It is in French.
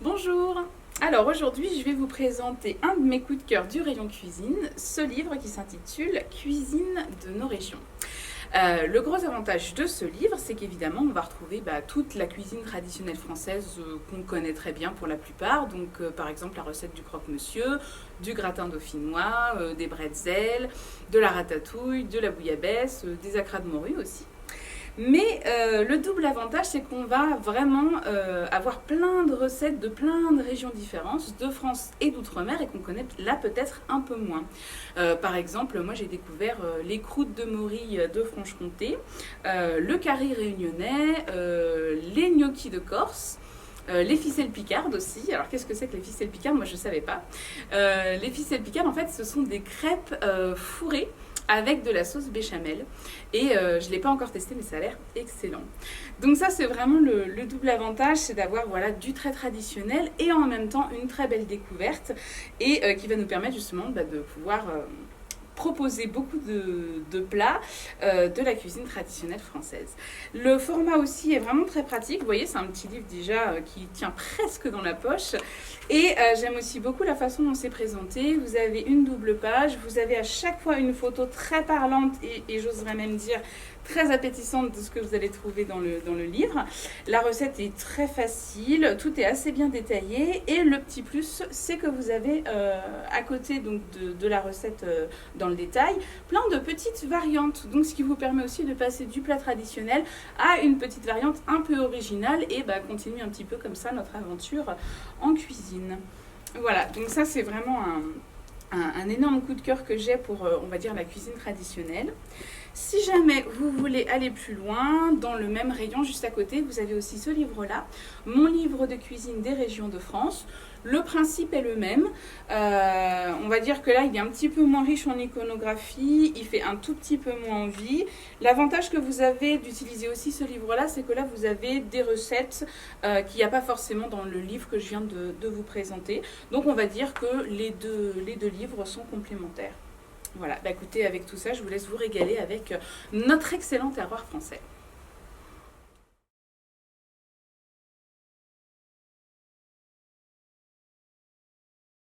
Bonjour. Alors aujourd'hui, je vais vous présenter un de mes coups de cœur du rayon cuisine, ce livre qui s'intitule Cuisine de nos régions. Le gros avantage de ce livre, c'est qu'évidemment, on va retrouver toute la cuisine traditionnelle française qu'on connaît très bien pour la plupart. Donc, par exemple, la recette du croque-monsieur, du gratin dauphinois, des bretzels, de la ratatouille, de la bouillabaisse, des acras de morue aussi. Mais le double avantage, c'est qu'on va vraiment avoir plein de recettes de plein de régions différentes, de France et d'outre-mer, et qu'on connaît là peut-être un peu moins. Par exemple, moi j'ai découvert les croûtes de morille de Franche-Comté, le curry réunionnais, les gnocchis de Corse. Les ficelles picardes aussi. Alors qu'est-ce que c'est que les ficelles picardes? Moi je ne savais pas. Les ficelles picardes, en fait, ce sont des crêpes fourrées avec de la sauce béchamel. Et je ne l'ai pas encore testé, mais ça a l'air excellent. Donc ça, c'est vraiment le double avantage, c'est d'avoir du très traditionnel et en même temps une très belle découverte et qui va nous permettre justement de pouvoir proposer beaucoup de plats de la cuisine traditionnelle française. Le format aussi est vraiment très pratique. Vous voyez, c'est un petit livre déjà qui tient presque dans la poche. Et j'aime aussi beaucoup la façon dont c'est présenté. Vous avez une double page, vous avez à chaque fois une photo très parlante et j'oserais même dire très appétissante de ce que vous allez trouver dans le livre. La recette est très facile, tout est assez bien détaillé et le petit plus, c'est que vous avez à côté donc, de la recette dans le détail, plein de petites variantes. Donc ce qui vous permet aussi de passer du plat traditionnel à une petite variante un peu originale et continuer un petit peu comme ça notre aventure en cuisine. Voilà, donc ça c'est vraiment un énorme coup de cœur que j'ai pour, on va dire, la cuisine traditionnelle. Si jamais vous voulez aller plus loin, dans le même rayon juste à côté, vous avez aussi ce livre-là, Mon livre de cuisine des régions de France. Le principe est le même. On va dire que là, il est un petit peu moins riche en iconographie, il fait un tout petit peu moins envie. L'avantage que vous avez d'utiliser aussi ce livre-là, c'est que là, vous avez des recettes qu'il n'y a pas forcément dans le livre que je viens de vous présenter. Donc, on va dire que les deux livres sont complémentaires. Voilà, écoutez, avec tout ça, je vous laisse vous régaler avec notre excellent terroir français.